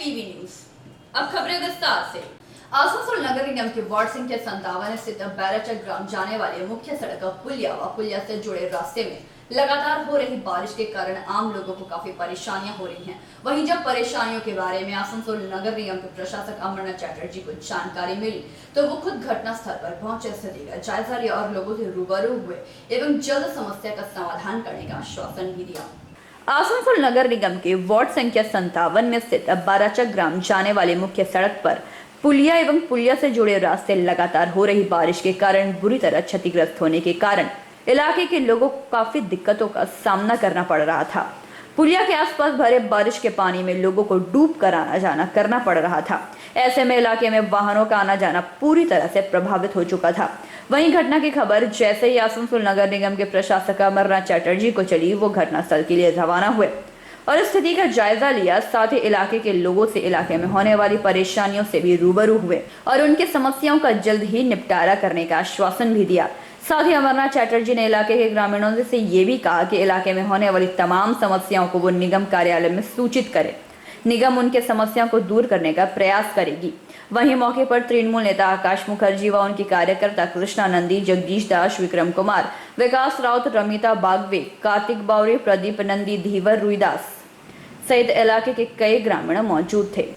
PV news. अब खबरें विस्तार से। आसनसोल नगर निगम के वार्ड संख्या 57 स्थित बैराचक ग्राम जाने वाले मुख्य सड़क पुलिया व पुलिया से जुड़े रास्ते में लगातार हो रही बारिश के कारण आम लोगों को काफी परेशानियां हो रही हैं। वहीं जब परेशानियों के बारे में आसनसोल नगर निगम के प्रशासक अमरनाथ चैटर्जी को जानकारी मिली तो वो खुद घटना स्थल पर पहुंचे, स्थिति का जायजा लिया और लोगों से रूबरू हुए एवं जल्द समस्या का समाधान करने का आश्वासन भी दिया। आसनसोल नगर निगम के वार्ड संख्या 57 में स्थित बैराचक ग्राम जाने वाले मुख्य सड़क पर पुलिया एवं पुलिया से जुड़े रास्ते लगातार हो रही बारिश के कारण बुरी तरह क्षतिग्रस्त होने के कारण इलाके के लोगों को काफी दिक्कतों का सामना करना पड़ रहा था। पुलिया के आसपास भरे बारिश के पानी में लोगों को डूब कर आना जाना करना पड़ रहा था। ऐसे में इलाके में वाहनों का आना जाना पूरी तरह से प्रभावित हो चुका था। वहीं घटना की खबर जैसे ही आसनसोल नगर निगम के प्रशासक अमरनाथ चैटर्जी को चली, वो घटनास्थल के लिए रवाना हुए और स्थिति का जायजा लिया। साथ ही इलाके के लोगों से इलाके में होने वाली परेशानियों से भी रूबरू हुए और उनके समस्याओं का जल्द ही निपटारा करने का आश्वासन भी दिया। साथ ही अमरनाथ चैटर्जी ने इलाके के ग्रामीणों से ये भी कहा कि इलाके में होने वाली तमाम समस्याओं को वो निगम कार्यालय में सूचित करे। निगम उनके समस्याओं को दूर करने का प्रयास करेगी। वहीं मौके पर तृणमूल नेता आकाश मुखर्जी व उनकी कार्यकर्ता कृष्णा नंदी, जगदीश दास, विक्रम कुमार, विकास राउत, रमिता बागवे, कार्तिक बावरे, प्रदीप नंदी, धीवर रुईदास सहित इलाके के कई ग्रामीण मौजूद थे।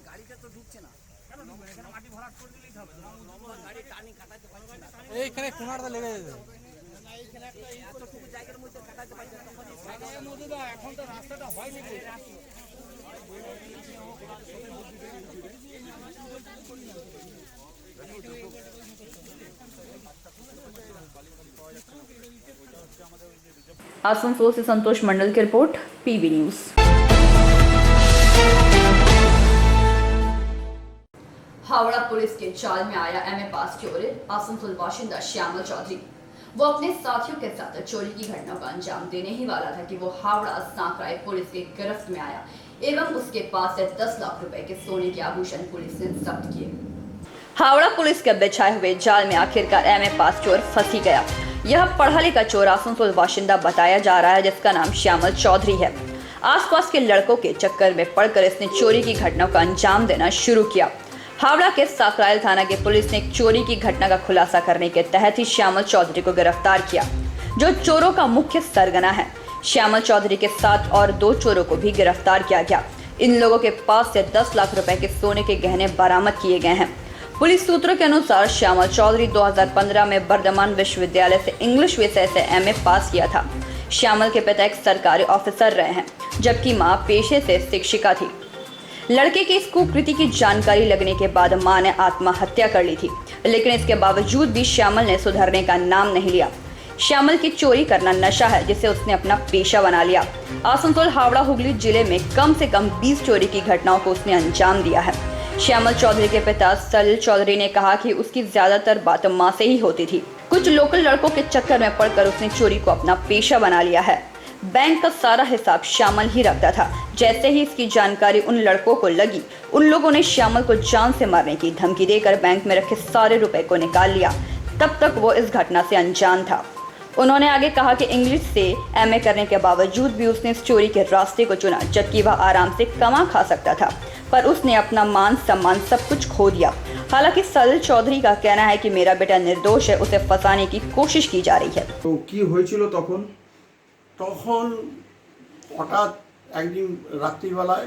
গাড়িটা তো ঢুকছে না, এখানে মাটি ভরাট করে দিলেই হবে। গাড়ি টানি কাটাতে পারছে না, এইখানে কোনারটা লেগে যাবে। এইখানে একটা এতটুকু জায়গার মধ্যে কাটাতে পারছে না, তখন এই মধ্যে তো এখন তো রাস্তাটা হয়নি। आसनसोल से संतोष मंडल की report, PV news. Howrah police के जाल में आया एमए पास चोर आसनसोल बाशिंदा श्यामल चौधरी। वो अपने साथियों के साथ चोरी की घटना को अंजाम देने ही वाला था कि वो हावड़ा सांकराई पुलिस के गिरफ्त में आया एवं उसके पास से 10 लाख रुपए के सोने के आभूषण पुलिस ने जब्त किए। हावड़ा पुलिस के बिछाए हुए जाल में आखिरकार एमए पास चोर फंसी गया। यह पढ़ा लिखा चोर आसनसोल बाशिंदा बताया जा रहा है, जिसका नाम श्यामल चौधरी है। आसपास के लड़कों के चक्कर में पड़कर इसने चोरी की घटना को अंजाम देना शुरू किया। हावड़ा के साकराइल थाना की पुलिस ने चोरी की घटना का खुलासा करने के तहत ही श्यामल चौधरी को गिरफ्तार किया, जो चोरों का मुख्य सरगना है। श्यामल चौधरी के साथ और 2 चोरों को भी गिरफ्तार किया गया। इन लोगों के पास से 10 लाख रुपए के सोने के गहने बरामद किए गए हैं। पुलिस सूत्रों के अनुसार श्यामल चौधरी 2015 में बर्धमान विश्वविद्यालय से इंग्लिश विषय से एमए पास किया था। श्यामल के पिता एक सरकारी ऑफिसर रहे हैं, जबकि मां पेशे से शिक्षिका थी। लड़के की इस कुकृति की जानकारी लगने के बाद मां ने आत्महत्या कर ली थी, लेकिन इसके बावजूद भी श्यामल ने सुधरने का नाम नहीं लिया। श्यामल की चोरी करना नशा है, जिसे उसने अपना पेशा बना लिया। आसनसोल, हावड़ा, हुगली जिले में कम से कम 20 चोरी की घटनाओं को उसने अंजाम दिया है। श्यामल चौधरी के पिता सलिल चौधरी ने कहा कि उसकी ज्यादातर बात मां से ही होती थी। कुछ लोकल लड़कों के चक्कर में पड़कर उसने चोरी को अपना पेशा बना लिया है। बैंक का सारा हिसाब श्यामल ही रखता था। जैसे ही इसकी जानकारी उन लड़कों को लगी, उन लोगों ने श्यामल को जान से मारने की धमकी देकर बैंक में रखे सारे रुपए को निकाल लिया। तब तक वो इस घटना से अनजान था। उन्होंने आगे कहा कि इंग्लिश से एमए करने के बावजूद भी उसने इस चोरी के रास्ते को चुना, जबकि वह आराम से कमा खा सकता था, पर उसने अपना मान सम्मान सब कुछ खो दिया। हालांकि सलिल चौधरी का कहना है कि मेरा बेटा निर्दोष है, उसे फंसाने की कोशिश की जा रही है। তো কি হয়েছিল তখন? তখন হঠাৎ একদিন রাত্রিবেলায়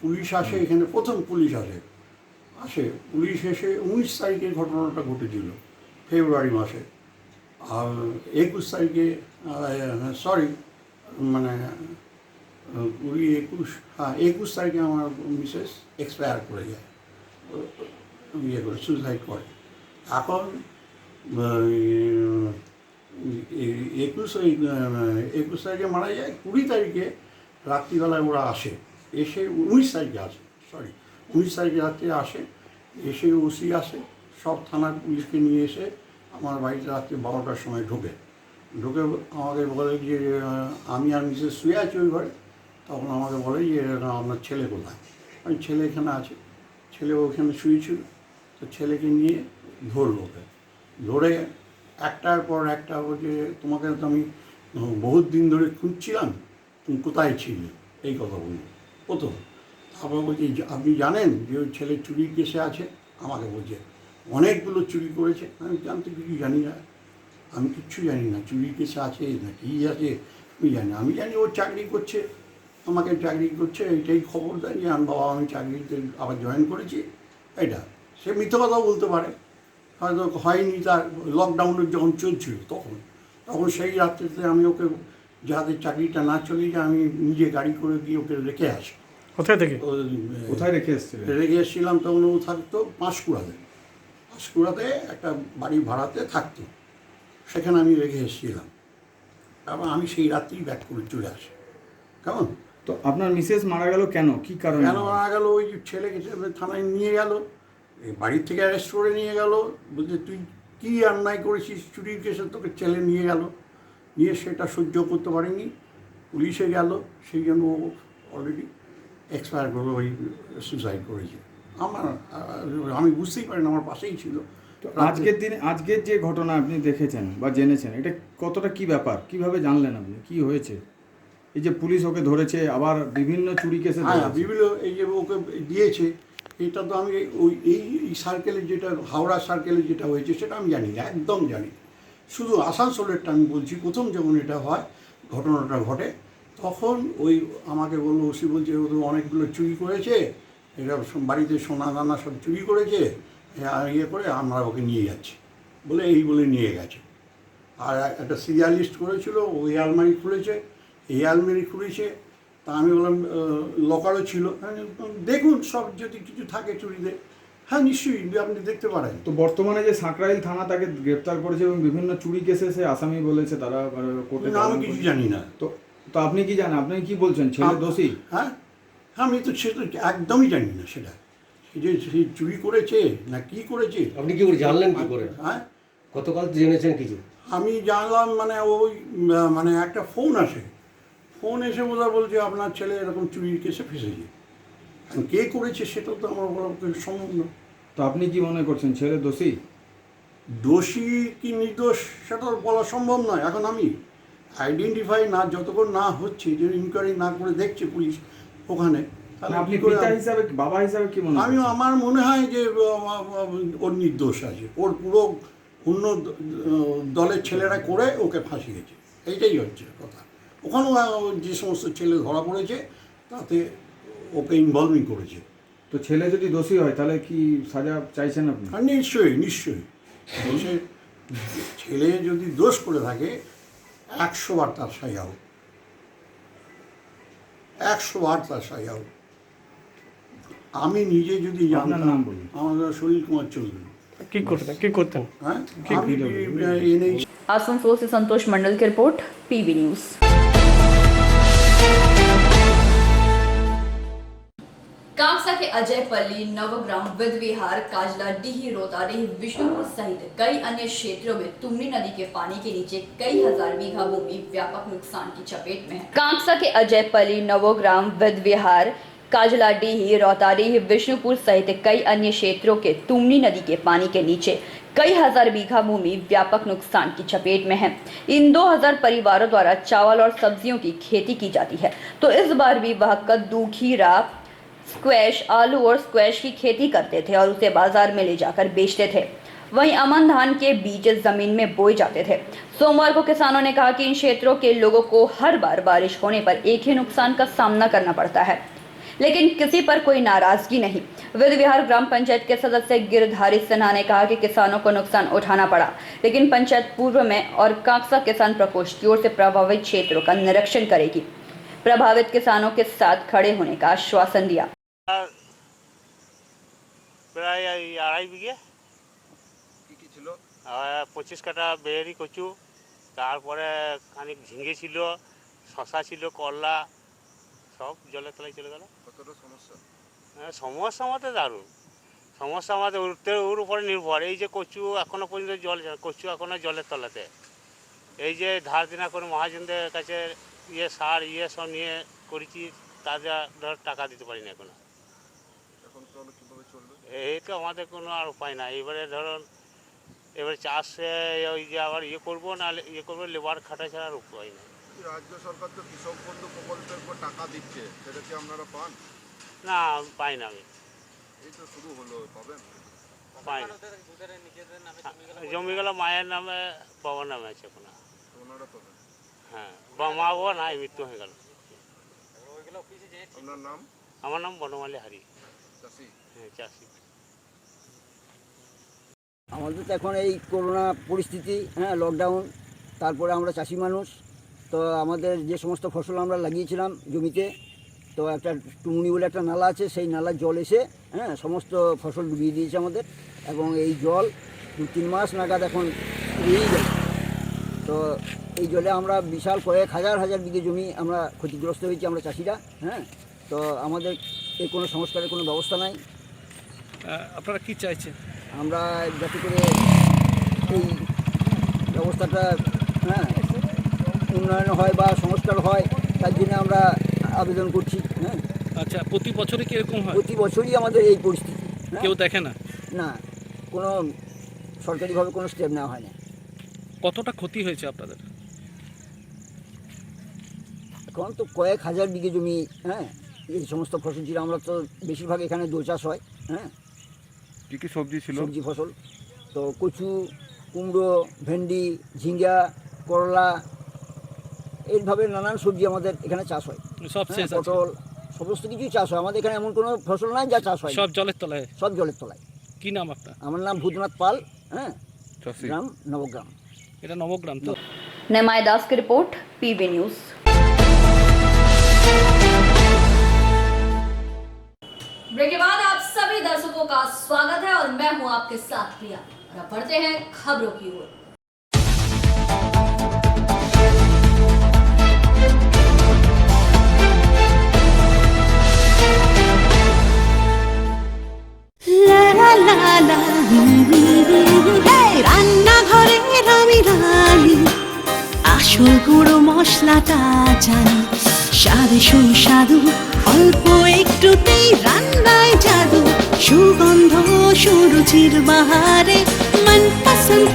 পুলিশ আসে, এখানে প্রথম পুলিশ আসে পুলিশ এসে 19 তারিখে ঘটনাটা ঘটেছিল, ফেব্রুয়ারি মাসে। আর 21 তারিখে সরি মানে 21 তারিখে আমার মিসেস এক্সপায়ার করে যায়, ইয়ে করে সুইসাইড করে। এখন 21 তারিখে মারা যায়, 20 তারিখে রাত্রিবেলায় ওরা আসে, এসে 19 তারিখে আসে, 19 তারিখে রাত্রে আসে, এসে ওসি আসে, সব থানার পুলিশকে নিয়ে এসে আমার বাড়িতে রাত্রি 12টার সময় ঢোকে আমাকে বলে যে আমি আর মিসেস শুয়ে আছি ওই ঘরে। তখন আমাকে বলে যে আপনার ছেলে কোথায়? আমি ছেলে এখানে আছে, ছেলে ওখানে শুয়েছিল। তো ছেলেকে নিয়ে ধরলো, ওকে ধরে একটার পর একটা বলছে তোমাকে তো আমি বহুত দিন ধরে খুঁজছিলাম, তুমি কোথায় ছিলে, এই কথা বলল প্রথম। তারপর বলছি আপনি জানেন যে ওই ছেলে চুরির কেসে আছে? আমাকে বলছে অনেকগুলো চুরি করেছে। আমি জানতে কিছু জানি না, আমি কিচ্ছু জানি না, চুরির কেসে আছে না কী আছে আমি জানি না। আমি জানি ও চাকরি করছে, আমাকে চাকরি করছে, এইটাই খবর দেয় যে আমি চাকরিতে আবার জয়েন করেছি। এটা সে মিথ্যে কথাও বলতে পারে, হয়তো হয়নি, তার লকডাউনের যখন চলছিল তখন সেই রাত্রিতে আমি ওকে যাতে চাকরিটা না চলে যায় আমি নিজে গাড়ি করে গিয়ে ওকে রেখে আসি। কোথায় থেকে? কোথায় রেখে এসেছিলেন? রেখে এসেছিলাম তখন ও থাকতো পাঁশকুড়াতে একটা বাড়ি ভাড়াতে থাকতো, সেখানে আমি রেখে এসেছিলাম। তারপর আমি সেই রাত্রেই ব্যাক করে চলে আসি। কেমন? তো আপনার মিসেস মারা গেল কেন, কি কারণে কেন মারা গেল? ওই ছেলেকে থানায় নিয়ে গেল, বাড়ির থেকে অ্যারেস্ট করে নিয়ে গেল, বলছে তুই কী অন্যায় করেছিস, চুরির কেসে তোকে ছেলে নিয়ে গেল, নিয়ে সেটা সহ্য করতে পারেনি, পুলিশে গেল, সেই জন্য ও অলরেডি এক্সপায়ার করলো, ওই সুসাইড করেছে। আমি বুঝতেই পারি না, আমার পাশেই ছিল। তো আজকের যে ঘটনা আপনি দেখেছেন বা জেনেছেন, এটা কতটা কি ব্যাপার, কিভাবে জানলেন আপনি, কি হয়েছে? এই যে পুলিশ ওকে ধরেছে, আবার বিভিন্ন চুরি কেসে বিভিন্ন এই যে ওকে দিয়েছে, এটা তো আমি ওই এই সার্কেলে যেটা হাওড়া সার্কেলে যেটা হয়েছে সেটা আমি জানি না, একদম জানি। শুধু আসানসোলেরটা আমি বলছি, প্রথম যখন এটা হয়, ঘটনাটা ঘটে, তখন ওই আমাকে বললো ওসি, বলছে ও তো অনেকগুলো চুরি করেছে, এরা বাড়িতে সোনা দানা সব চুরি করেছে, ইয়ে করে আমরা ওকে নিয়ে যাচ্ছি বলে নিয়ে গেছে। আর একটা সিরিয়াল লিস্ট করেছিল, ওই আলমারি খুলেছে, এই আলমারি খুলেছে। তা আমি বললাম লকারও ছিল, দেখুন সব যদি কিছু থাকে চুরিতে। হ্যাঁ নিশ্চয়ই আপনি দেখতে পারেন। তো বর্তমানে যে সাঁকরাইল থানা তাকে গ্রেপ্তার করেছে এবং বিভিন্ন চুরি কেসে সে আসামি বলেছে, তারা কোর্টে। আমি কিছু জানি না। তো আপনি কি জানেন, আপনি কি বলছেন, ছেলে দোষী? হ্যাঁ আমি তো সে তো একদমই জানি না সেটা, যে সে চুরি করেছে না কি করেছে। আপনি কি করে জানলেন কি করে? হ্যাঁ গতকাল জেনেছেন কিছু? আমি জানলাম মানে একটা ফোন এসে বোধহয় বলছে আপনার ছেলে এরকম চুরির কেসে ফেসেছে। কে করেছে সেটা তো আমার বলা সম্ভব না। তো আপনি কি মনে করছেন, ছেলে দোষী? দোষী কি নির্দোষ সেটা বলা সম্ভব নয়। এখন আমি আইডেন্টিফাই না যতক্ষণ না হচ্ছে, যে ইনকোয়ারি না করে দেখছে পুলিশ ওখানে, আপনি পিতা হিসাবে, বাবা হিসাবে কি মনে হয়? আমার মনে হয় যে ওর নির্দোষ আছে, ওর পুরো অন্য দলের ছেলেরা করে ওকে ফাঁসিয়েছে, এইটাই হচ্ছে কথা। ওখানেও যে সমস্ত ছেলে ধরা পড়েছে তাতে ওকে ইনভলভিং করেছে। তো ছেলে যদি দোষী হয় তাহলে কি সাজা চাইছেন আপনি? নিশ্চয়ই ছেলে যদি দোষ করে থাকে 100 বার তার সাজা হোক, 100 বার তার সাজা হোক। আমি নিজে যদি আপনার নাম বলুন। আমার সলিল কুমার চৌধুরী। কি করতেন? হ্যাঁ আমি এনে आसनसोल से संतोष मंडल की रिपोर्ट, पीबी न्यूज। कांगसा के अजयपल्ली, नवग्राम, विद्विहार, काजला, डीही, रोताडीह, विष्णुपुर सहित कई अन्य क्षेत्रों में तुमनी नदी के पानी के नीचे कई हजार बीघा भूमि व्यापक नुकसान की चपेट में है। कांगसा के अजयपल्ली, नवग्राम, विद्विहार, काजला, डीही, रोताडीह, विष्णुपुर सहित कई अन्य क्षेत्रों के तुमनी नदी के पानी के नीचे कई हजार बीघा भूमि व्यापक नुकसान की चपेट में है। इन 2000 परिवारों द्वारा चावल और सब्जियों की खेती की जाती है, तो इस बार भी वह कद्दू, खीरा, स्क्वैश, आलू और स्क्वैश की खेती करते थे और उसे बाजार में ले जाकर बेचते थे। वहीं अमन धान के बीज जमीन में बोए जाते थे। सोमवार को किसानों ने कहा कि इन क्षेत्रों के लोगों को हर बार बारिश होने पर एक ही नुकसान का सामना करना पड़ता है, लेकिन किसी पर कोई नाराजगी नहीं। विधि विहार ग्राम पंचायत के सदस्य गिरधारी सिन्हा ने कहा कि किसानों को नुकसान उठाना पड़ा, लेकिन पंचायत पूर्व में और कांगसा किसान प्रकोष्ठ की ओर से प्रभावित क्षेत्रों का निरीक्षण करेगी। प्रभावित किसानों के साथ खड़े होने का आश्वासन दिया। প্রায় 2.5 বিঘে কি ছিল? 25 কাঠা বেরি কচু, তারপরে খানিক ঝিঙে ছিল, শশা ছিল, করলা, সব জলের তলায় চলে গেল। কতটা সমস্যা? সমস্যা আমাদের দারুণ সমস্যা, আমাদের ওর উপরে নির্ভর। এই যে কচু এখনো পর্যন্ত জল, কচু এখনো জলের তলাতে। এই যে ধার দেনা করে মহাজনদের কাছে সার সব নিয়ে করেছি, তাদের ধর টাকা দিতে পারি না এখনো। এখন তাহলে কিভাবে চলবে? এই তো আমাদের কোনো আর উপায় নাই। এবারে ধরুন এবারে চাষে ওই যে আবার করবো, না করবো, লেবার খাটা ছাড়া আর উপায় নেই। রাজ্য সরকার তো কৃষক বন্ধু প্রকল্পের উপর টাকা দিচ্ছে, সেটা কি আপনারা পান? না, পাই না আমি। এই তো শুরু হলো, পাবেন? পাই না, জমি গেল মায়ের নামে, বাবার নামে আছে এখন। তো ওনারা পাবেন? হ্যাঁ, মা বাবা নাই, মৃত্যু হয়ে গেল। আপনার নাম? আমার নাম বনমালী হারি। চাষি? হ্যাঁ, চাষি। আমাদের তো এখন এই করোনা পরিস্থিতি, লকডাউন, তারপরে আমরা চাষি মানুষ, তো আমাদের যে সমস্ত ফসল আমরা লাগিয়েছিলাম জমিতে, তো একটা টুমুনি বলে একটা নালা আছে, সেই নালার জল এসে সমস্ত ফসল ডুবিয়ে দিয়েছে আমাদের, এবং এই জল 2-3 মাস নাগাদ এখন পেয়েই গেল। তো এই জলে আমরা বিশাল কয়েক হাজার বিঘে জমি আমরা ক্ষতিগ্রস্ত হয়েছি আমরা চাষিরা। তো আমাদের এর কোনো সংস্কারের কোনো ব্যবস্থা নাই। আপনারা কি চাইছেন? আমরা যাতে করে এই ব্যবস্থাটা উন্নয়ন হয় বা সংস্কার হয়, তার জন্য আমরা আবেদন করছি। আচ্ছা, প্রতি বছরে কি এরকম হয়? প্রতি বছরই আমাদের এই পরিস্থিতি। কেউ দেখে না? না, কোনো সরকারিভাবে কোনো স্টেপ নেওয়া হয় না। কতটা ক্ষতি হয়েছে আপনাদের? এখন তো কয়েক হাজার বিঘে জমি, এই সমস্ত ফসল ছিল। আমরা তো বেশিরভাগ এখানে দো চাষ হয়। কী কী সবজি ছিল? সবজি ফসল তো কচু, কুমড়ো, ভেন্ডি, ঝিঙ্গা, করলা, এইভাবে নানান সবজি আমাদের এখানে চাষ হয়। সব শেষ আছে? পটল, সমস্ত কিছুই চাষ হয় আমাদের এখানে। এমন কোনো ফসল নাই যা চাষ হয় না। সব জলের তলায়? সব জলের তলায়। কি নাম আপনার? আমার নাম ভূতনাথ পাল, চাষি। গ্রাম নবগ্রাম। এটা নবগ্রাম তো? निमाय दास की रिपोर्ट, पीबी न्यूज। ब्रेक के बाद आप सभी दर्शकों का स्वागत है और मैं हूं आपके साथ प्रिया। और अब बढ़ते हैं खबरों की ओर। রান্নাঘরের আমি রানী, আসল গুঁড়ো মশলাটা জানি, স্বাদে সুস্বাদু অল্প একটুতেই রান্নায় জাদু, সুগন্ধ সুরুচির বাহারে মনপসন্দ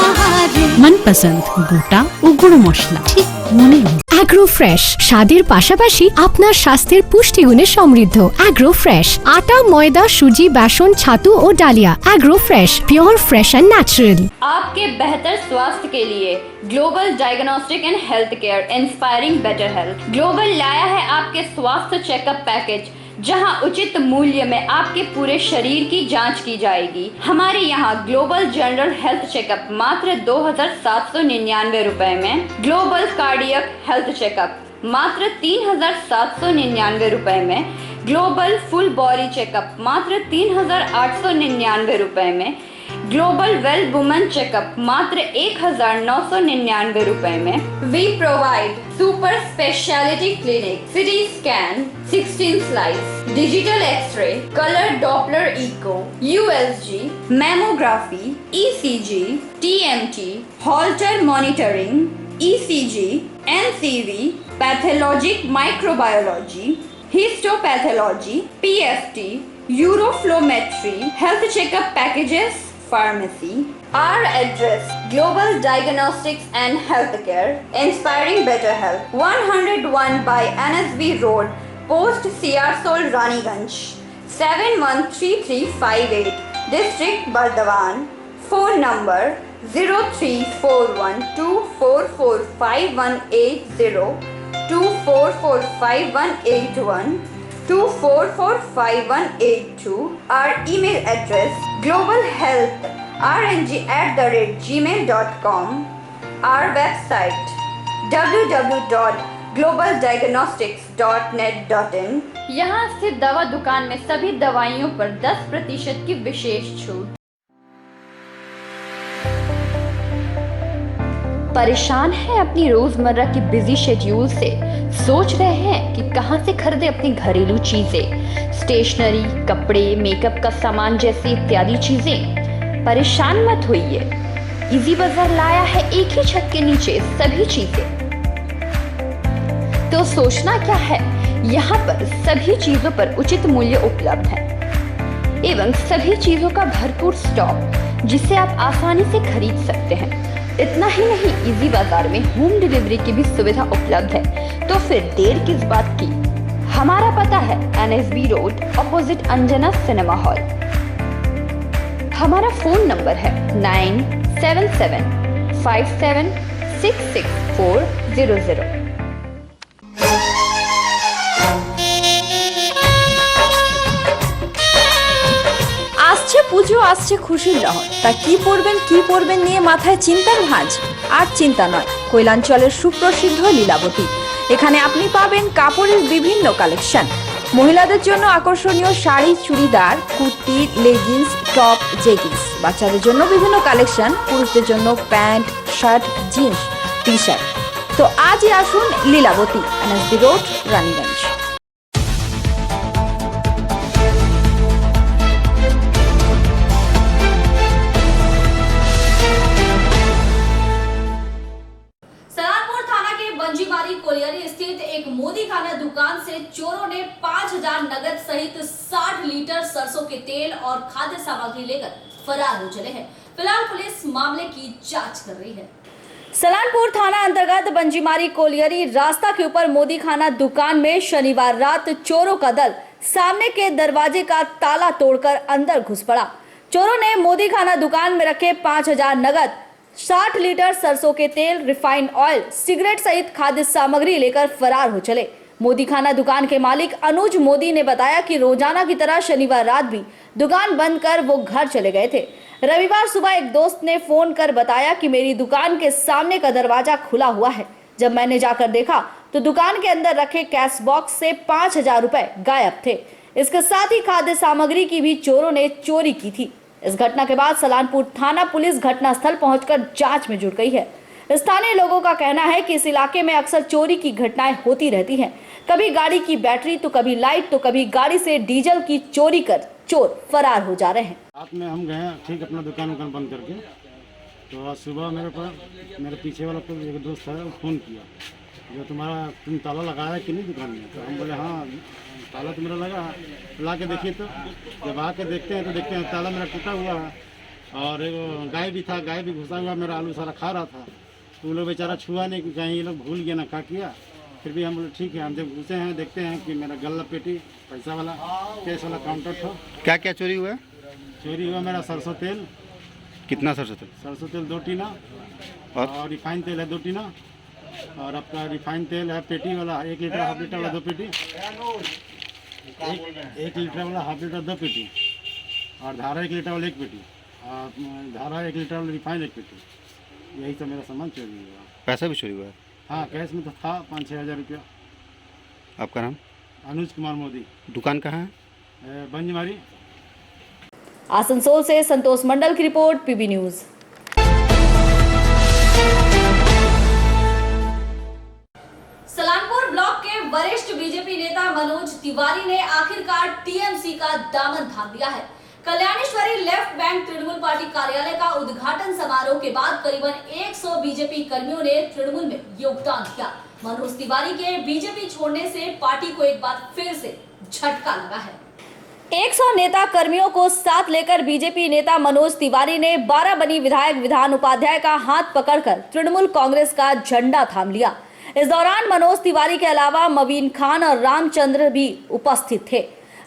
আহারে। মনপসন্দ গোটা ও গুঁড়ো মশলা ঠিক মনে। অ্যাগ্রো ফ্রেশ স্বাদের পাশাপাশি আপনার স্বাস্থ্যের পুষ্টিগুণে সমৃদ্ধ। অ্যাগ্রো ফ্রেশ আটা, ময়দা, সুজি, বেসন, ছাতু ও ডালিয়া। Agro fresh pure, fresh and natural. आपके बेहतर स्वास्थ्य के लिए global diagnostic and health care inspiring better health global लाया है आपके स्वास्थ्य चेकअप पैकेज, जहां उचित मूल्य में आपके पूरे शरीर की जांच की जाएगी। हमारे यहाँ ग्लोबल जनरल हेल्थ चेकअप मात्र 2,799 रुपए में, ग्लोबल कार्डियक हेल्थ चेकअप मात्र 3,799 रुपए में, ग्लोबल फुल बॉडी चेकअप मात्र 3,899 रुपए में, ग्लोबल वेल वुमेन चेकअप मात्र 1,999 रुपए में। We provide super speciality clinic, CT scan, 16 slice, digital x-ray, colour Doppler echo, USG, mammography, ECG, TMT, Holter monitoring, ECG, NCV, pathologic microbiology, histopathology, PFT, uroflowmetry, health checkup packages, pharmacy. Our address: Global Diagnostics and Healthcare, inspiring better health. 101 by NSB Road, post Searsole Raniganj 713358, district Burdwan. Phone number 0341244518, 24451881, 24451882. Our email address globalhealthrng@gmail.com. Our website www.globaldiagnostics.net.in. यहाँ स्थित दवा दुकान में सभी दवाइयों पर 10% की विशेष छूट। परेशान हैं अपनी रोजमर्रा की बिजी शेड्यूल से? सोच रहे हैं कि कहां से खरीदें अपनी घरेलू चीजें, स्टेशनरी, कपड़े, मेकअप का सामान जैसी इत्यादि चीजें? परेशान मत होइए, इजी बाजार लाया है एक ही छत के नीचे सभी चीजें। तो सोचना क्या है, यहाँ पर सभी चीजों पर उचित मूल्य उपलब्ध है एवं सभी चीजों का भरपूर स्टॉक, जिसे आप आसानी से खरीद सकते हैं। इतना ही नहीं, इजी बाजार में होम डिलीवरी की भी सुविधा उपलब्ध है। तो फिर देर किस बात की? हमारा पता है NSB road, opposite Anjana cinema hall. हमारा फोन नंबर है 9775766400। আসছে পুজো, আসছে খুশির লহর, তা কি পরবেন নিয়ে মাথায় চিন্তার ভাঁজ। আর চিন্তা নয়, কৈলাঞ্চলের সুপ্রসিদ্ধ লীলাবতী। এখানে আপনি পাবেন কাপড়ের বিভিন্ন কালেকশন, মহিলাদের জন্য আকর্ষণীয় sari, churidar, kurti, leggings, top, jeggings, বাচ্চাদের জন্য বিভিন্ন কালেকশন, পুরুষদের জন্য pant, shirt, jeans, T shirt. তো আজই আসুন Lilabati, NSB road, Raniganj. Colliery स्थित एक मोदी खाना दुकान से चोरों ने 5000 नगद सहित 60 लीटर सरसों के तेल और खाद्य सामग्री लेकर फरार हो चले हैं। फिलहाल पुलिस मामले की जांच कर रही है। सलानपुर थाना अंतर्गत बंजीमारी कोलियरी रास्ता के ऊपर मोदी खाना दुकान में शनिवार रात चोरों का दल सामने के दरवाजे का ताला तोड़कर अंदर घुस पड़ा। चोरों ने मोदी खाना दुकान में रखे 5000 नगद, 60 लीटर सरसों के तेल, रिफाइंड ऑयल, सिगरेट सहित खाद्य सामग्री लेकर फरार हो चले। मोदी खाना दुकान के मालिक अनुज मोदी ने बताया कि रोजाना की तरह शनिवार रात भी दुकान बंद कर वो घर चले गए थे। रविवार सुबह एक दोस्त ने फोन कर बताया कि मेरी दुकान के सामने का दरवाजा खुला हुआ है। जब मैंने जाकर देखा तो दुकान के अंदर रखे कैश बॉक्स से 5000 रुपए गायब थे। इसके साथ ही खाद्य सामग्री की भी चोरों ने चोरी की थी। इस घटना के बाद सलानपुर थाना पुलिस घटनास्थल पहुंचकर जांच में जुट गई है। स्थानीय लोगों का कहना है कि इस इलाके में अक्सर चोरी की घटनाएं होती रहती हैं। कभी गाड़ी की बैटरी तो कभी लाइट तो कभी गाड़ी से डीजल की चोरी कर चोर फरार हो जा रहे हैं। रात में हम गए ठीक अपना दुकान बंद करके, तो आज सुबह मेरे पीछे वाला कोई एक दोस्त है, फ़ोन किया जो तुम ताला लगाया कि नहीं दुकान में? तो हम बोले हाँ ताला तो मेरा लगा। ला के देखिए तो जब आके देखते हैं ताला मेरा टूटा हुआ है और एक गाय भी था, गाय भी घुसा हुआ, मेरा आलू सारा खा रहा था। तो वो लोग बेचारा छुआ नहीं, कहीं ये लोग भूल गया ना क्या किया। फिर भी हम बोले ठीक है, हम जब घुसे हैं देखते हैं कि मेरा गल्ला पेटी, पैसा वाला, कैश वाला काउंटर था। क्या क्या चोरी हुआ? चोरी हुआ मेरा सरसों तेल। कितना सरसों तेल? सरसों तेल 2 टीना और रिफाइंड तेल है 2 टीना, और आपका रिफाइंड तेल है पेटी वाला 1 लीटर, हाफ लीटर वाला 2 पेटी, 1 लीटर वाला हाफ लीटर 2 पेटी, और धारा 1 लीटर वाला 1 पेटी, और धारा 1 लीटर वाला रिफाइंड 1 पेटी। यही सब मेरा सामान चोरी हुआ। पैसा भी चोरी हुआ है? हाँ, कैश में तो था 5-6 हज़ार रुपया। आपका नाम? अनुज कुमार मोदी। दुकान कहाँ है? बंजमारी। आसनसोल से संतोष मंडल की report, PB news. Salanpur block के वरिष्ठ बीजेपी नेता मनोज तिवारी ने आखिरकार TMC का दामन थाम लिया है। Kalyaneshwari left bank Trinamool party कार्यालय का उद्घाटन समारोह के बाद करीबन 100 बीजेपी कर्मियों ने तृणमूल में योगदान दिया। मनोज तिवारी के बीजेपी छोड़ने से पार्टी को एक बार फिर से झटका लगा है। 100 नेता कर्मियों को साथ लेकर बीजेपी नेता मनोज तिवारी ने 12 बनी विधायक विधान उपाध्याय का हाथ पकड़कर तृणमूल कांग्रेस का झंडा थाम लिया। इस दौरान मनोज तिवारी के अलावा मवीन खान और रामचंद्र भी उपस्थित थे।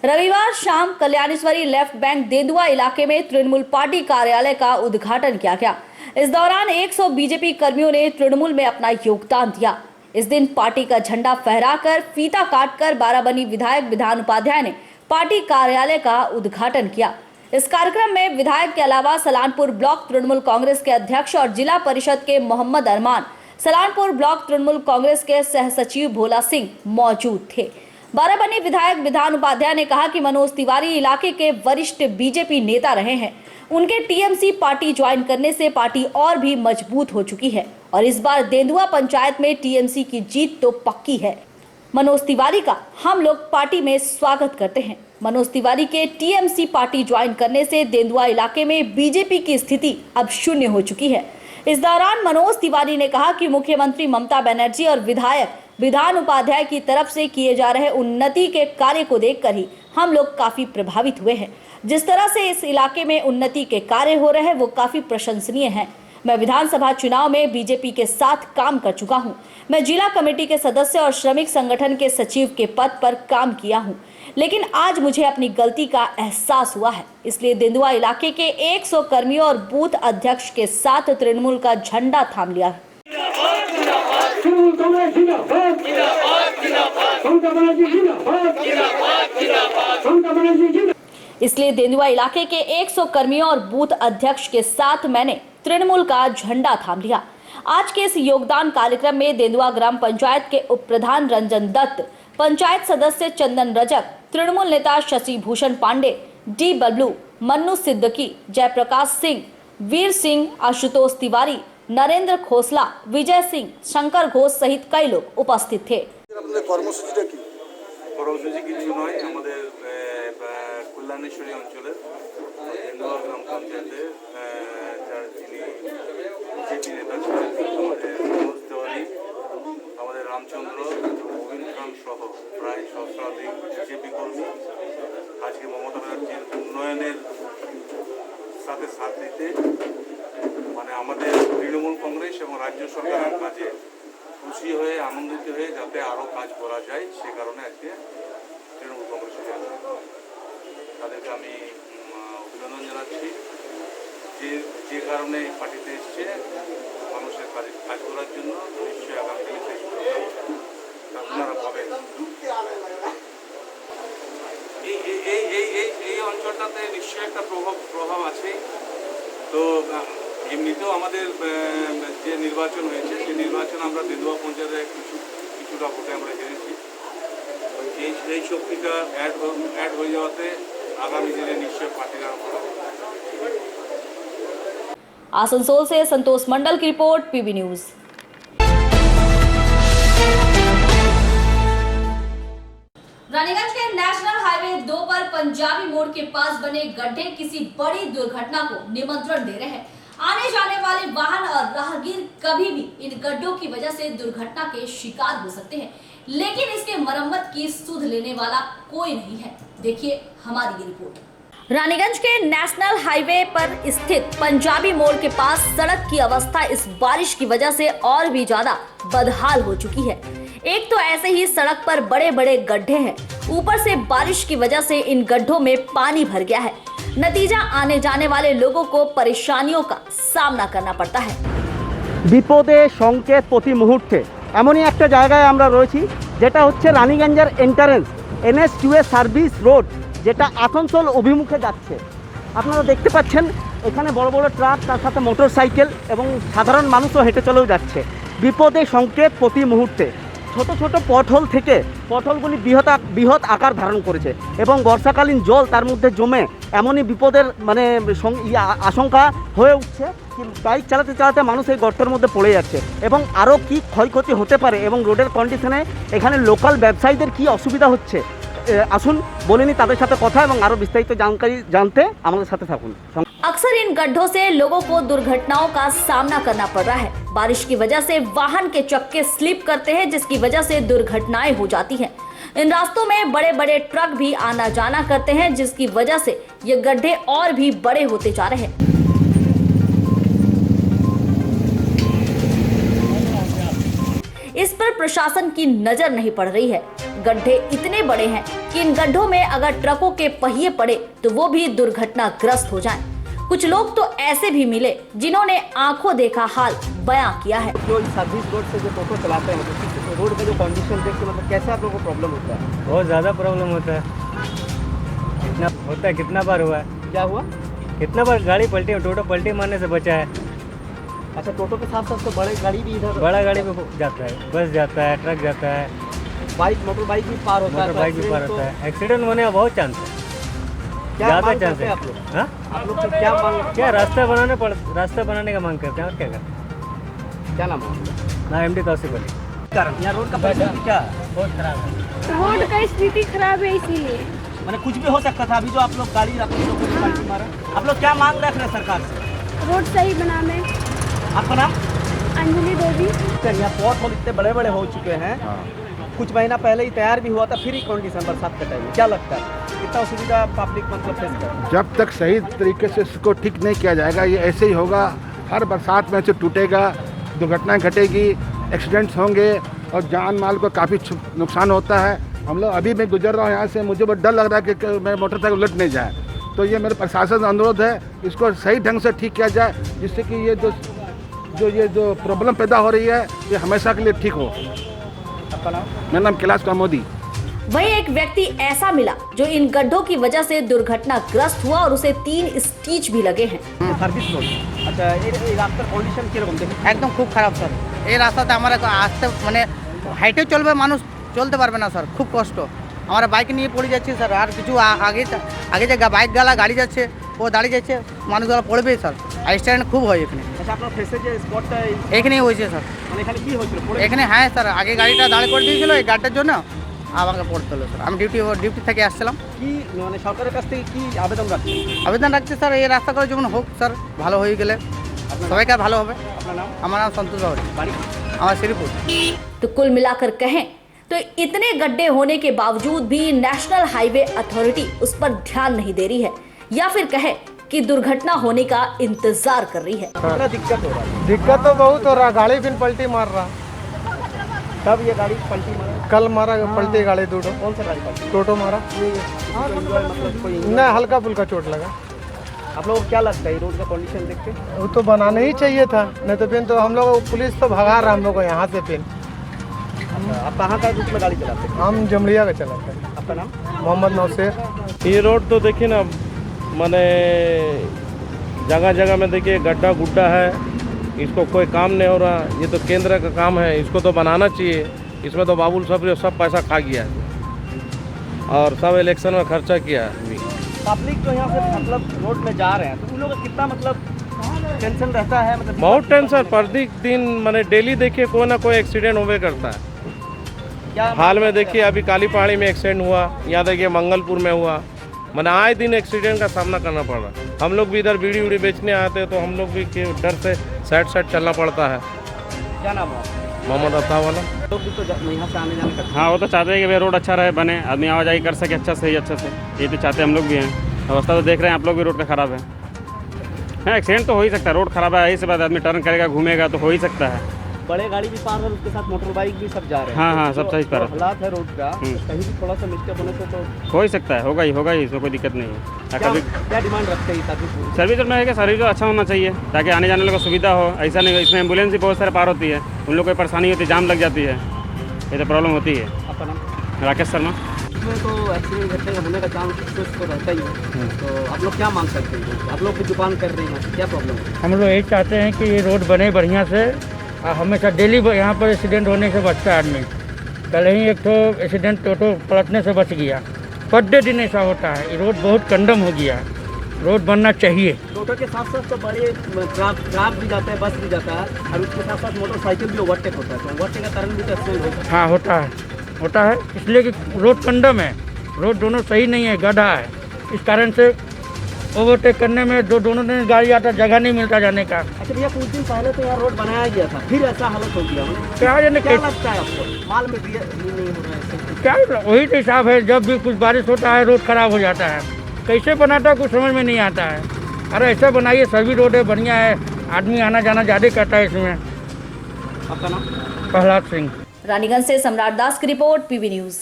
रविवार शाम कल्याणेश्वरी लेफ्ट बैंक देंदुआ इलाके में तृणमूल पार्टी कार्यालय का उद्घाटन किया गया। इस दौरान 100 बीजेपी कर्मियों ने तृणमूल में अपना योगदान दिया। इस दिन पार्टी का झंडा फहराकर फीता काटकर बाराबनी विधायक विधान उपाध्याय ने पार्टी कार्यालय का उद्घाटन किया। इस कार्यक्रम में विधायक के अलावा सलानपुर ब्लॉक तृणमूल कांग्रेस के अध्यक्ष और जिला परिषद के मोहम्मद अरमान, सलानपुर ब्लॉक तृणमूल कांग्रेस के सह सचिव भोला सिंह मौजूद थे। बाराबनी विधायक विधान उपाध्याय ने कहा कि मनोज तिवारी इलाके के वरिष्ठ बीजेपी नेता रहे हैं। उनके टीएमसी पार्टी ज्वाइन करने से पार्टी और भी मजबूत हो चुकी है और इस बार देंदुआ पंचायत में टीएमसी की जीत तो पक्की है। मनोज तिवारी का हम लोग पार्टी में स्वागत करते हैं। मनोज तिवारी के टीएमसी पार्टी ज्वाइन करने से देंदुआ इलाके में बीजेपी की स्थिति अब शून्य हो चुकी है। इस दौरान मनोज तिवारी ने कहा कि मुख्यमंत्री ममता बनर्जी और विधायक विधान उपाध्याय की तरफ से किए जा रहे उन्नति के कार्य को देखकर ही हम लोग काफी प्रभावित हुए हैं। जिस तरह से इस इलाके में उन्नति के कार्य हो रहे हैं वो काफी प्रशंसनीय है। मैं विधानसभा चुनाव में बीजेपी के साथ काम कर चुका हूं। मैं जिला कमेटी के सदस्य और श्रमिक संगठन के सचिव के पद पर काम किया हूं, लेकिन आज मुझे अपनी गलती का एहसास हुआ है। इसलिए देंदुआ इलाके के 100 कर्मियों और बूथ अध्यक्ष के साथ तृणमूल का झंडा थाम लिया है। इसलिए देंदुआ इलाके के 100 कर्मियों और बूथ अध्यक्ष के साथ मैंने तृणमूल का झंडा थाम लिया। आज के इस योगदान कार्यक्रम में देंदुआ ग्राम पंचायत के उप प्रधान रंजन दत्त, पंचायत सदस्य चंदन रजक, तृणमूल नेता शशि भूषण पांडे, डी बबलू, मन्नू सिद्दकी, जयप्रकाश सिंह, वीर सिंह, आशुतोष तिवारी, नरेंद्र खोसला, विजय सिंह, शंकर घोष सहित कई लोग उपस्थित थे। কর্মসূচিটা কি? কর্মসূচি কিছু নয়, আমাদের কল্যাণেশ্বরী অঞ্চলের দেন্দুয়া গ্রাম পঞ্চায়েতের যিনি বিজেপি নেতা ছিলেন আমাদের মনোজ তিওয়ারি, আমাদের রামচন্দ্র, মবিন খান সহ প্রায় সহস্রাধিক বিজেপি কর্মী আজকে মমতা ব্যানার্জির উন্নয়নের সাথে সাথ দিতে মানে আমাদের তৃণমূল কংগ্রেস এবং রাজ্য সরকারের কাজে খুশি হয়ে আনন্দিত হয়ে যাতে আরও কাজ করা যায় সে কারণে আজকে তৃণমূল কংগ্রেসে তাদেরকে আমি অভিনন্দন জানাচ্ছি যে কারণে পার্টিতে এসছে মানুষের কাজ করার জন্য। নিশ্চয়ই আগামী দিনে সেই আপনারা পাবেন। এই অঞ্চলটাতে নিশ্চয়ই একটা প্রভাব আছে। তো এমনিতেও আমাদের যে নির্বাচন হয়েছে সেই নির্বাচন আমরা দেন্দুয়া পঞ্চায়েতে কিছুটা ভোটে আমরা হেরেছি। এই শক্তিটা অ্যাড হয়ে যাওয়াতে आगामी दिन निश्चय पार्टी का आसनसोल से संतोष मंडल की रिपोर्ट, पीबी न्यूज। रानीगंज के नेशनल हाईवे 2 पर पंजाबी मोड़ के पास बने गड्ढे किसी बड़ी दुर्घटना को निमंत्रण दे रहे हैं। आने जाने वाले वाहन और राहगीर कभी भी इन गड्ढों की वजह से दुर्घटना के शिकार हो सकते हैं, लेकिन इसके मरम्मत की सुध लेने वाला कोई नहीं है। देखिए हमारी ये रिपोर्ट। रानीगंज के नेशनल हाईवे पर स्थित पंजाबी मोड़ के पास सड़क की अवस्था इस बारिश की वजह से और भी ज्यादा बदहाल हो चुकी है। एक तो ऐसे ही सड़क पर बड़े बड़े गड्ढे हैं, ऊपर से बारिश की वजह से इन गड्ढों में पानी भर गया है। नतीजा आने जाने वाले लोगों को परेशानियों का सामना करना पड़ता है। বিপদে সংকেত প্রতি মুহূর্তে এমনই একটা জায়গায় আমরা রয়েছি, যেটা হচ্ছে রানীগঞ্জের এন্টারেন্স NH2A সার্ভিস রোড, যেটা আসানসোল অভিমুখে যাচ্ছে। আপনারা দেখতে পাচ্ছেন এখানে বড় বড় ট্রাক, তার সাথে মোটর সাইকেল এবং সাধারণ মানুষও হেঁটে চলেও যাচ্ছে। বিপদে সংকেত প্রতি মুহূর্তে। ছোট ছোট পটহোল থেকে পটহোলগুলি বৃহৎ আকার ধারণ করেছে এবং বর্ষাকালীন জল তার মধ্যে জমে এমনই বিপদের মানে আশঙ্কা হয়ে উঠছে। বাইক চালাতে চালাতে মানুষ এই গর্তের মধ্যে পড়ে যাচ্ছে এবং আরও কি ক্ষয়ক্ষতি হতে পারে এবং রোডের কন্ডিশনে এখানে লোকাল ব্যবসায়ীদের কি অসুবিধা হচ্ছে, আসুন বলিনি তাদের সাথে কথা এবং আরও বিস্তারিত जानकारी जानते আমাদের সাথে থাকুন। अक्सर इन गड्ढों से लोगों को दुर्घटनाओं का सामना करना पड़ रहा है। बारिश की वजह से वाहन के चक्के स्लिप करते हैं, जिसकी वजह से दुर्घटनाएं हो जाती हैं। इन रास्तों में बड़े बड़े ट्रक भी आना जाना करते हैं, जिसकी वजह से ये गड्ढे और भी बड़े होते जा रहे हैं। इस पर प्रशासन की नजर नहीं पड़ रही है। गड्ढे इतने बड़े हैं कि इन गड्ढों में अगर ट्रकों के पहिए पड़े तो वो भी दुर्घटनाग्रस्त हो जाएं। कुछ लोग तो ऐसे भी मिले जिन्होंने आंखों देखा हाल बयां किया है। जो सर्विस रोड से जो टोटो चलाते हैं तो रोड का जो कंडीशन देख के मतलब कैसे आप लोगों को प्रॉब्लम होता है? बहुत ज़्यादा प्रॉब्लम होता है। कितना होता है, कितना बार हुआ है? क्या हुआ? कितना बार गाड़ी पलटी, टोटो पलटी मारने से बचा है। अच्छा, टोटो के साथ साथ तो बड़े गाड़ी भी इधर, बड़ा गाड़ी भी जाता है, बस जाता है, ट्रक जाता है, बाइक मोटर बाइक भी पार होता है। मोटर बाइक भी पार होता है। एक्सीडेंट होने का बहुत चांस है, ज़्यादा चांस है। आप लोग हाँ, आप लोग तो क्या मांग, क्या रास्ता बनाने का मांग करते हैं और क्या करते हैं। क्या नाम है? ना MD तौसीफ अली। यहाँ रोड का परिस्थिति क्या है? बहुत खराब है, रोड का स्थिति खराब है, इसीलिए मैंने कुछ भी हो सकता था। अभी जो आप लोग गाड़ी आप लोग क्या मांग रख रहे हैं सरकार से? रोड सही बनाने। आपका नाम? अंजलि देवी। यहाँ पॉट होल इतने बड़े बड़े हो चुके हैं, कुछ महीना पहले ही तैयार भी हुआ था, फिर ही कंडीशन बरसात के टाइम में क्या लगता है कितना असुविधा पब्लिक मतलब फेस कर रही है? जब तक सही तरीके से इसको ठीक नहीं किया जाएगा ये ऐसे ही होगा। हर बरसात में से टूटेगा, दुर्घटनाएं घटेगी, एक्सीडेंट्स होंगे और जान माल को काफ़ी नुकसान होता है। हम लोग अभी मैं गुजर रहा हूँ यहाँ से, मुझे बहुत डर लग रहा है कि मैं मोटरसाइकिल उलट नहीं जाए। तो ये मेरे प्रशासन का अनुरोध है, इसको सही ढंग से ठीक किया जाए जिससे कि ये जो प्रॉब्लम पैदा हो रही है ये हमेशा के लिए ठीक हो। मेरा नाम कैलाश कुमार मोदी। वहीं एक व्यक्ति ऐसा मिला जो इन गड्ढों की वजह से दुर्घटनाग्रस्त हुआ और उसे 3 स्टिच भी लगे हैं। सर्विस रोड, अच्छा এই রাস্তার কন্ডিশন কিরকম দেখেন? একদম খুব খারাপ স্যার। এই রাস্তাতে আমরা আসতে মানে হাইটে চলবে, মানুষ চলতে পারবে না স্যার, খুব কষ্ট। আমরা বাইক নিয়ে পড়ে যাচ্ছি স্যার, আর কিছু আগে যে বাইক গালা গাড়ি যাচ্ছে ও দাঁড়িয়ে যাচ্ছে, মানুষগুলো পড়বেই স্যার। অ্যাক্সিডেন্ট খুব হয় এখানে। আচ্ছা, আপনার ফেসে যে স্পটটা এখানেই হয়েছে স্যার। মানে এখানে কি হয়েছিল? এখানে হ্যাঁ স্যার, আগে গাড়িটা দাঁড় করে দিয়েছিল এই গাড়িটার জন্য, আমাকে পড়তে হলো স্যার। আমি ডিউটি থেকে আসছিলাম। কি মানে সরকারের কাছ থেকে কি আবেদন রাখছেন? আবেদন রাখছি স্যার এই রাস্তা করে যেমন হোক স্যার, ভালো হয়ে গেলে সবাইকার ভালো হবে। আপনার নাম? আমার নাম সন্তোষ বাবুরি, বাড়ি আমার শ্রীপুর। तो कुल मिलाकर कहें तो इतने गड्ढे होने के बावजूद भी नेशनल हाईवे अथॉरिटी उस पर ध्यान नहीं दे रही है, या फिर कहे कि दुर्घटना होने का इंतजार कर रही है। कितना दिक्कत हो रहा है? दिक्कत तो बहुत हो रहा, गाड़ी भी पलटी मार रहा। कब ये गाड़ी पलटी मारा? कल मारा पलटी गाड़ी दूटो। कौन सा गाड़ी पलटी? टोटो मारा, मतलब कोई नहीं हल्का फुल्का चोट लगा। आप लोगों को क्या लगता है रोड का कंडीशन देख के? वो तो बनाना ही चाहिए था, नहीं तो फिर तो हम लोग पुलिस तो भगा रहा हम लोग को यहाँ से। फिर आप कहाँ का रूट में गाड़ी चलाते हैं? हम जमड़िया का चलाते हैं। आपका नाम? मोहम्मद नौसेर। ये रोड तो देखिए ना, माने जगह जगह में देखिए गड्ढा गुड्ढा है, इसको कोई काम नहीं हो रहा। ये तो केंद्र का काम है, इसको तो बनाना चाहिए। इसमें तो बाबुल सब पैसा खा गया है और सब इलेक्शन में खर्चा किया है। पब्लिक जो यहाँ से मतलब रोड में जा रहे हैं तो उन लोगों का कितना मतलब टेंशन रहता है? मतलब बहुत टेंशन, प्रतिदिन मैंने डेली देखिए कोई ना कोई एक्सीडेंट होवे करता है। हाल में देखिए अभी काली पहाड़ी में एक्सीडेंट हुआ, यहाँ देखिए मंगलपुर में हुआ। मैंने आए दिन एक्सीडेंट का सामना करना पड़ रहा। हम लोग भी इधर बीड़ी उड़ी बेचने आते हैं तो हम लोग भी डर से साइड चलना पड़ता है। क्या नाम है? मोहम्मद अता वाला। लोग भी तो यहाँ से आने जाने का। हाँ, वो तो चाहते हैं कि भाई रोड अच्छा रहे, बने, आदमी आवाजाही कर सके अच्छा से अच्छे से। ये तो चाहते हैं हम लोग भी हैं। अवस्था तो देख रहे हैं आप लोग भी, रोड का ख़राब है। हाँ, एक्सीडेंट तो हो ही सकता है, रोड ख़राब है, इसी बात आदमी टर्न करेगा घूमेगा तो हो ही सकता है। बड़े गाड़ी भी पार है, उसके साथ मोटर बाइक भी सब जा रहे हैं। हाँ हाँ, सब सही पर हालात है रोड का, कहीं भी थोड़ा सा मिस्टेक होने से तो हो ही सकता है, होगा ही, इसमें कोई दिक्कत नहीं है। क्या डिमांड रखते हैं सर्विस में है कि सर्विस अच्छा होना चाहिए ताकि आने जाने को सुविधा हो। ऐसा नहीं, इसमें एम्बुलेंस भी बहुत सारे पार होती है, उन लोग को परेशानी होती है, जाम लग जाती है, ये तो प्रॉब्लम होती है। आपका नाम? राकेश शर्मा। इसमें तो एक्सीडेंट घटने का होने का चांस तो रहता ही है, तो आप लोग क्या मांग सकते हैं? आप लोग भी दुकान कर रहे हैं, क्या प्रॉब्लम है? हम लोग यही चाहते हैं कि ये रोड बने बढ़िया से। हमेशा डेली यहाँ पर एक्सीडेंट होने से बचता है आदमी। कल ही एक तो एक्सीडेंट टोटो पलटने से बच गया। पर डे दिन ऐसा होता है, ये रोड बहुत कंडम हो गया है, रोड बनना चाहिए। टोटो के साथ साथ तो बड़े ट्रक भी जाता है, बस भी जाता है, और उसके साथ साथ मोटरसाइकिल भी ओवरटेक होता है, तो ओवरटेक का कारण भी तो एक्सीडेंट होता है। हाँ, होता है इसलिए कि रोड कंडम है, रोड दोनों सही नहीं है, गड्ढा है। इस कारण से ओवरटेक करने में दोनों दिन गाड़ी आता, जगह नहीं मिलता जाने का। अच्छा भैया, कुछ दिन पहले तो यहाँ रोड बनाया गया था, फिर ऐसा हालत हो गया। क्या लगता है आपको? माल में भी नहीं हो रहा है? क्या वही तो हिसाब है, जब भी कुछ बारिश होता है रोड खराब हो जाता है। कैसे बनाता है कुछ समझ में नहीं आता है। अरे ऐसा बनाइए, सभी रोड है बढ़िया है, आदमी आना जाना ज़्यादा करता है इसमें। आपका नाम? प्रहलाद सिंह। रानीगंज से सम्राट दास की रिपोर्ट, पीबी न्यूज।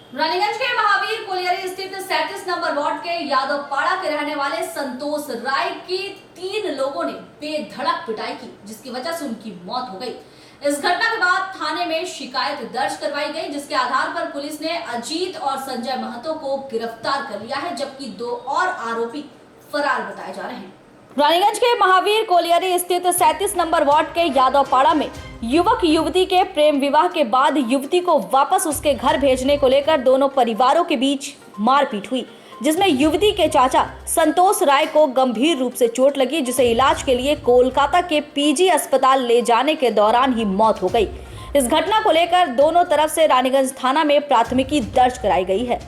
रानीगंज के महावीर कोलियरी स्थित 37 नंबर वार्ड के यादवपाड़ा के रहने वाले संतोष राय की 3 लोगों ने बेधड़क पिटाई की, जिसकी वजह से उनकी मौत हो गई। इस घटना के बाद थाने में शिकायत दर्ज करवाई गई, जिसके आधार पर पुलिस ने अजीत और संजय महतो को गिरफ्तार कर लिया है, जबकि 2 और आरोपी फरार बताए जा रहे हैं। रानीगंज के महावीर कोलियरी स्थित 37 नंबर वार्ड के यादवपाड़ा में युवक युवती के प्रेम विवाह के बाद युवती को वापस उसके घर भेजने को लेकर दोनों परिवारों के बीच मारपीट हुई, जिसमें युवती के चाचा संतोष राय को गंभीर रूप से चोट लगी, जिसे इलाज के लिए कोलकाता के पीजी अस्पताल ले जाने के दौरान ही मौत हो गई। इस घटना को लेकर दोनों तरफ से रानीगंज थाना में प्राथमिकी दर्ज कराई गई है।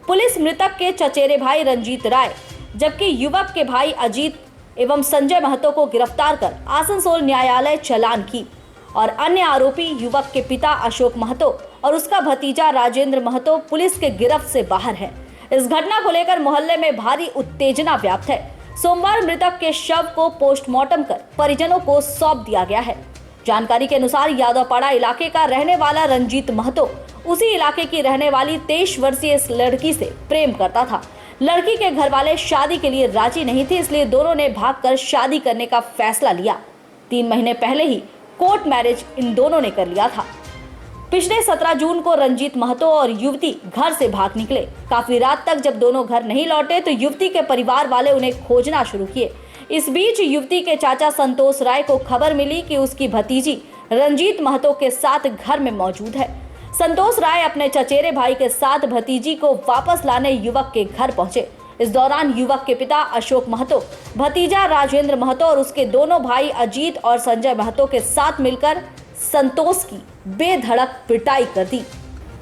पुलिस मृतक के चचेरे भाई रंजीत राय जबकि युवक के भाई अजीत एवं संजय महतो को गिरफ्तार कर आसनसोल न्यायालय चालान की और अन्य आरोपी युवक के पिता अशोक महतो और उसका भतीजा राजेंद्र महतो पुलिस के गिरफ्त से बाहर है। इस घटना को लेकर मोहल्ले में भारी उत्तेजना व्याप्त है। सोमवार मृतक के शव को पोस्टमार्टम कर परिजनों को सौंप दिया गया है। जानकारी के अनुसार यादवपाड़ा इलाके का रहने वाला रंजीत महतो उसी इलाके की रहने वाली 23 वर्षीय इस लड़की से प्रेम करता था। लड़की के घर वाले शादी के लिए राजी नहीं थे, इसलिए दोनों ने भागकर शादी करने का फैसला लिया। 3 महीने पहले ही कोर्ट मैरिज इन दोनों ने कर लिया था। पिछले 17 जून को रंजीत महतो और युवती घर से भाग निकले। काफी रात तक जब दोनों घर नहीं लौटे तो युवती के परिवार वाले उन्हें खोजना शुरू किए। इस बीच युवती के चाचा संतोष राय को खबर मिली कि उसकी भतीजी रंजीत महतो के साथ घर में मौजूद है। संतोष राय अपने चचेरे भाई के साथ भतीजी को वापस लाने युवक के घर पहुंचे। इस दौरान युवक के पिता अशोक महतो, भतीजा राजेंद्र महतो और उसके दोनों भाई अजीत और संजय महतो के साथ मिलकर संतोष की बेधड़क पिटाई कर दी।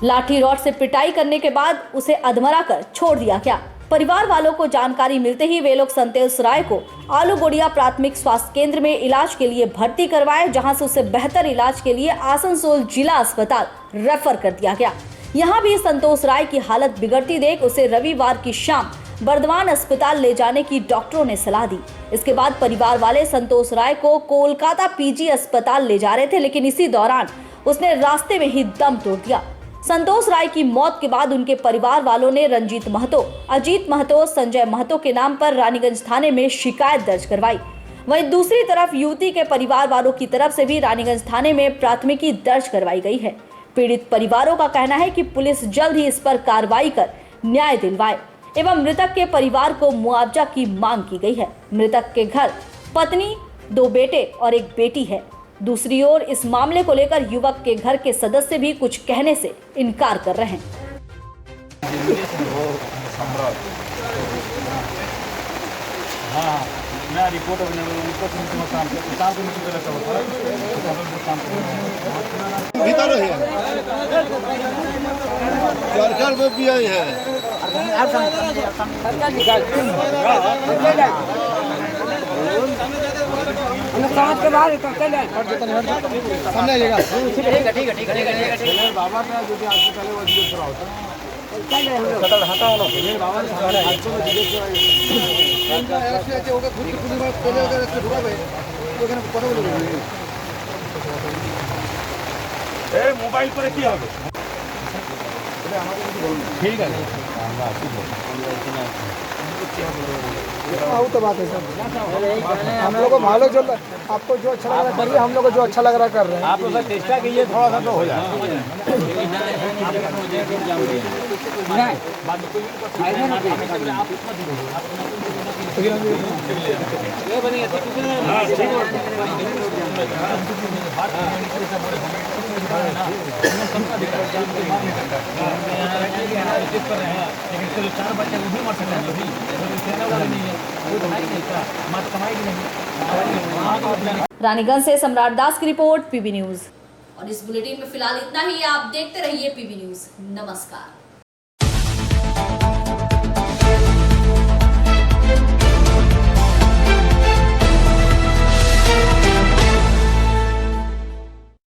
लाठी रॉड से पिटाई करने के बाद उसे अधमरा कर छोड़ दिया गया। परिवार वालों को जानकारी मिलते ही वे लोग संतोष राय को आलूगोड़िया प्राथमिक स्वास्थ्य केंद्र में इलाज के लिए भर्ती करवाए, जहां से उसे बेहतर इलाज के लिए आसनसोल जिला अस्पताल रेफर कर दिया गया। यहां भी संतोष राय की हालत बिगड़ती देख उसे रविवार की शाम बर्धमान अस्पताल ले जाने की डॉक्टरों ने सलाह दी। इसके बाद परिवार वाले संतोष राय को कोलकाता पीजी अस्पताल ले जा रहे थे, लेकिन इसी दौरान उसने रास्ते में ही दम तोड़ दिया। संतोष राय की मौत के बाद उनके परिवार वालों ने रंजीत महतो, अजीत महतो, संजय महतो के नाम पर रानीगंज थाने में शिकायत दर्ज करवाई। वहीं दूसरी तरफ युवती के परिवार वालों की तरफ से भी रानीगंज थाने में प्राथमिकी दर्ज करवाई गई है। पीड़ित परिवारों का कहना है कि पुलिस जल्द ही इस पर कार्रवाई कर न्याय दिलवाए एवं मृतक के परिवार को मुआवजा की मांग की गई है। मृतक के घर पत्नी, 2 बेटे और 1 बेटी है। दूसरी ओर इस मामले को लेकर युवक के घर के सदस्य भी कुछ कहने से इनकार कर रहे हैं। समाज के बाहर ठीक है बाबा का जो हॉस्पिटल है वो दूसरा होता है मोबाइल पर কি হবে ठीक है तो बात है सर, हम लोग को मालूम जो आपको जो अच्छा लग रहा है हम लोग को जो अच्छा लग रहा कर रहे हैं। आप लोग चेष्टा कीजिए, थोड़ा सा तो हो जाए। रानीगंज से सम्राट दास की रिपोर्ट, पीबी न्यूज। और इस बुलेटिन में फिलहाल इतना ही। आप देखते रहिए पीबी न्यूज। नमस्कार।